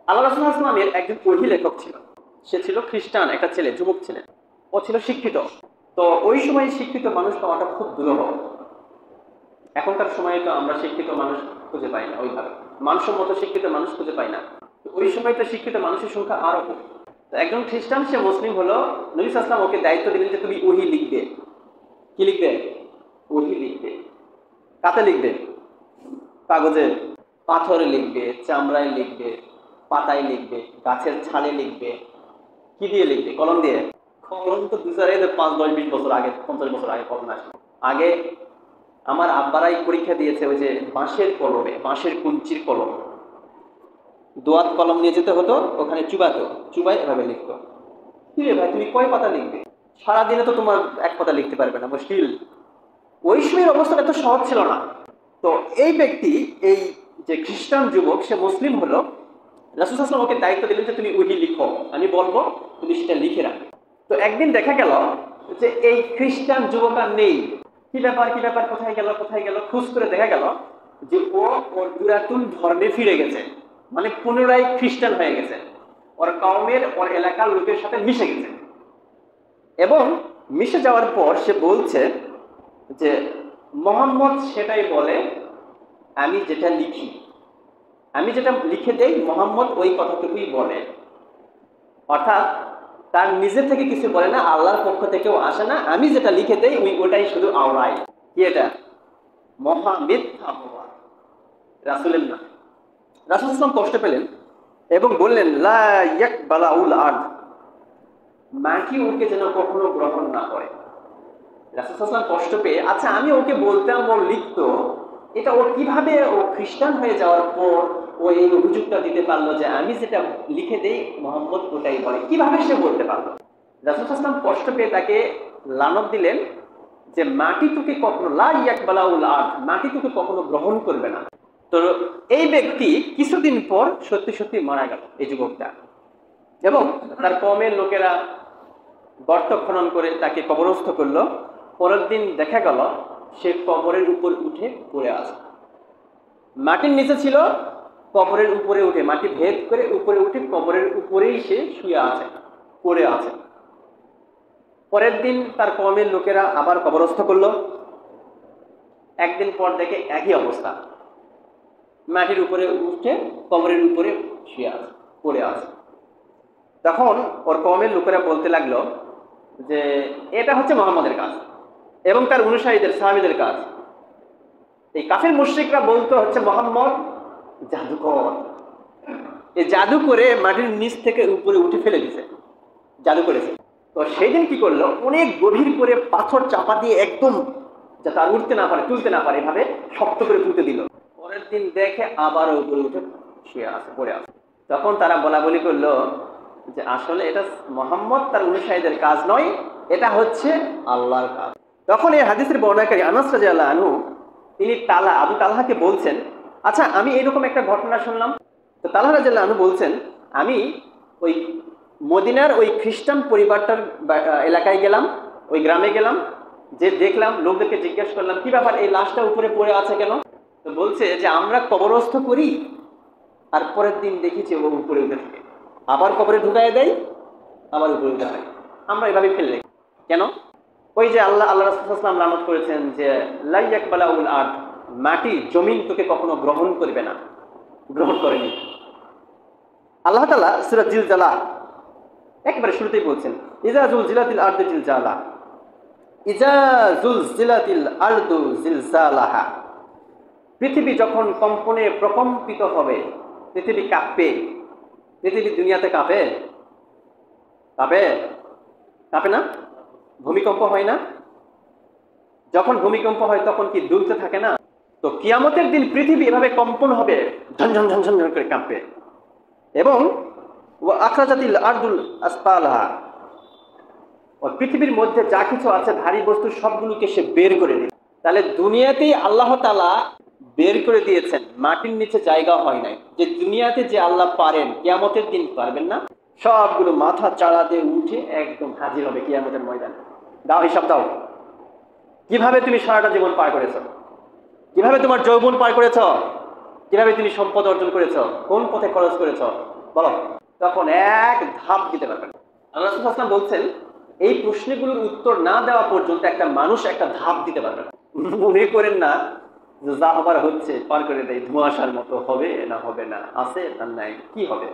আল্লাহ রাসূল সাল্লাল্লাহু আলাইহি ওয়াসাল্লামের একজন ওহী লেখক ছিল। সে ছিল খ্রিস্টান একটা ছেলে, যুবক ছিলেন। ও ছিল শিক্ষিত। তো ওই সময় শিক্ষিত মানুষ পাওয়াটা খুব দুরূহ। এখনকার সময়ে তো আমরা শিক্ষিত মানুষ খুঁজে পাই না ওইভাবে, মানসম্মত শিক্ষিত মানুষ খুঁজে পাই না। ওই সময় তো শিক্ষিত মানুষের সংখ্যা আরো কম। তো একজন খ্রিস্টান, সে মুসলিম হলো। নবী সাল্লাল্লাহু আলাইহি ওয়াসাল্লাম ওকে দায়িত্ব দিলেন যে তুমি ওহী লিখবে। কি লিখবে? ওহী লিখবে। কাতে লিখবে? কাগজে, পাথরে লিখবে, চামড়ায় লিখবে, পাতায় লিখবে, গাছের ছালে লিখবে। কি দিয়ে লিখবে? কলম দিয়ে। কলম তো 5, 10, 20 বছর আগে, 50 বছর আগে কলম আসে। আগে আমার আব্বারাই পরীক্ষা দিয়েছে ওই যে বাঁশের কলমে, বাঁশের কুঞ্চির কলম, দোয়াত কলম নিয়ে যেতে হতো, ওখানে চুবাতো, চুবাই এভাবে লিখতো। কি রে ভাই, তুমি কয় পাতা লিখবে? সারাদিনে তো তোমার এক পাতা লিখতে পারবে না, মুশকিল। ওই সময়ের অবস্থাটা এত সহজ ছিল না। তো এই ব্যক্তি, এই যে খ্রিস্টান যুবক, সে মুসলিম হলো। রাসূল সাল্লাল্লাহু আলাইহি ওয়াসাল্লাম ওকে দায়িত্ব দিলেন যে তুমি ওহী লিখো, আমি বলবো, তুমি সেটা লিখে রাখো। তো একদিন দেখা গেল যে এই খ্রিস্টান যুবক আর নেই। কি ব্যাপার, কি ব্যাপার, কোথায় গেল, কোথায় গেল? খোঁজ করে দেখা গেল যে ও ওর পুরাতন ধর্মে ফিরে গেছে, মানে পুনরায় খ্রিস্টান হয়ে গেছে, ওর কওমের, ওর এলাকার লোকের সাথে মিশে গেছে। এবং মিশে যাওয়ার পর সে বলছে যে মোহাম্মদ সেটাই বলে, আমি যেটা লিখি, আমি যেটা লিখে দেই, মোহাম্মদ ওই কথাটুকুই বলে। অর্থাৎ তার নিজে থেকে কিছু বলে না, আল্লাহর পক্ষ থেকেও আসে না, আমি যেটা লিখে দেই ওটাই শুধু আওড়াই। কি এটা? মহামিথ্যা অপবাদ রাসূলের না। রাসূল সাল্লাল্লাহু আলাইহি ওয়াসাল্লাম কষ্ট পেলেন এবং বললেন লা ইয়াকবালাউল আরদ, মাটি ওকে যেন কখনো গ্রহণ না করে। রাসূল সাল্লাল্লাহু আলাইহি ওয়াসাল্লাম কষ্ট পেয়ে, আচ্ছা আমি ওকে বলতাম, ও লিখতো, এটা ও কিভাবে, ও খ্রিস্টান হয়ে যাওয়ার পর ও এই অভিযোগটা দিতে পারলো যে আমি যেটা লিখে দেই মোহাম্মদ ওটাই বলে? কিভাবে সে বলতে পারলো? রাসূল সাল্লাল্লাহু আলাইহি ওয়াসাল্লাম কষ্ট পেয়ে তাকে লানত দিলেন যে মাটি তোকে কখনো, লা ইয়াকবালাউল আরদ, মাটি তোকে কখনো গ্রহণ করবে না। তো এই ব্যক্তি কিছুদিন পর সত্যি সত্যি মারা গেল, এই যুবকটা। এবং তার কওমের লোকেরা গর্ত খনন করে তাকে কবরস্থ করলো। পরের দিন দেখা গেল সে কবরের উপর উঠে পড়ে আছে। মাটির নিচে ছিল, কবরের উপরে উঠে, মাটি ভেদ করে উপরে উঠে কবরের উপরেই সে শুয়ে আছে, পড়ে আছে। পরের দিন তার কওমের লোকেরা আবার কবরস্থ করলো। একদিন পর দেখে একই অবস্থা, মাটির উপরে উঠে কবরের উপরে শুয়ে আছে, পড়ে আছে। তখন ওর কওমের লোকেরা বলতে লাগলো যে এটা হচ্ছে মুহাম্মদের কাজ এবং তার অনুসারীদের, সাহাবীদের কাজ। এই কাফির মুশরিকরা বলতো হচ্ছে মুহাম্মদ জাদুকর, এই জাদু করে মাটির নিচ থেকে উপরে উঠে ফেলে দিছে, জাদু করেছে। তো সেই দিন কি করলো, অনেক গভীর করে পাথর চাপা দিয়ে একদম যাতে আর উঠতে না পারে, তুলতে না পারে, এভাবে শক্ত করে তুলতে দিল। পরের দিন দেখে আবার উপরে উঠে শুয়ে আছে, পড়ে আছে। তখন তারা বলা বলি করলো যে আসলে এটা মুহাম্মদ তার অনুসারীদের কাজ নয়, এটা হচ্ছে আল্লাহর কাজ। তখন এই হাদিসের বর্ণনাকারী আনাস রাদিয়াল্লাহু আনহু, তিনি আবু তালহাকে বলছেন, আচ্ছা আমি এরকম একটা ঘটনা শুনলাম। তো তালহা রাদিয়াল্লাহু আনহু বলছেন, আমি ওই মদিনার ওই খ্রিস্টান পরিবারটার এলাকায় গেলাম, ওই গ্রামে গেলাম, যে দেখলাম, লোকদেরকে জিজ্ঞেস করলাম কি ব্যাপার, এই লাশটা উপরে পড়ে আছে কেন? তো বলছে যে আমরা কবরস্থ করি আর পরের দিন দেখেছি ও উপরে উঠে থাকে, আবার কবরে ঢুকায় দেয়, আবার উপরে উঠে থাকে, আমরা এভাবে ফেললে কেন? ওই যে আল্লাহ রাসূল সাল্লাল্লাহু আলাইহি ওয়াসাল্লাম লানত করেছেন যে লা ইয়াকবালাউল আরদ, মাটি, জমিন তোকে কখনো গ্রহণ করবে না, গ্রহণ করেনি। আল্লাহ তাআলা সূরা জিলজালাহ একবারে শুরুতেই বলছেন ইজা জুলজিলাতিল আরদু জিলজালাহা, ইজা জুলজিলাতিল আরদু জিলজালাহা, পৃথিবী যখন কম্পনে প্রকম্পিত হবে, পৃথিবী কাঁপবে। পৃথিবী দুনিয়াতে কাঁপে? কাঁপে? কাঁপে না? ভূমিকম্প হয় না? যখন ভূমিকম্প হয় তখন কি দুলতে থাকে না? তো কিয়ামতের দিন পৃথিবী এভাবে কম্পন হবে, ঝনঝন ঝনঝন করে কাঁপবে। এবং আখরাজাতিল আরদুল আসফালাহা, পৃথিবীর মধ্যে যা কিছু আছে ভারী বস্তু সবগুলোকে সে বের করে দিবে। তাহলে দুনিয়াতেই আল্লাহ তাআলা বের করে দিয়েছেন, মাটির নিচে জায়গা হয় নাই। যে দুনিয়াতে যে আল্লাহ পারেন, কিয়ামতের দিন পারবেন না? সবগুলো মাথা চাড়া দিয়ে উঠে একদম হাজির হবে কিয়ামতের ময়দানে। দাও হিসাব দাও, কিভাবে তুমি সারাটা জীবন পার করেছ, কিভাবে তোমার যৌবন পার করেছ, কিভাবে তুমি সম্পদ অর্জন করেছ, কোন পথে খরচ করেছ, বলো, তখন এক ধাপ দিতে পারবে না। আল্লাহ রাসূল সাল্লাল্লাহু আলাইহি ওয়াসাল্লাম বলছেন, এই প্রশ্নগুলোর উত্তর না দেওয়া পর্যন্ত একটা মানুষ একটা ধাপ দিতে পারবে না। মনে করেন না যে যা হবার হচ্ছে, পার করে দেয়, ধোঁয়াশার মতো হবে না হবে না, আছে না নাই, কি হবে।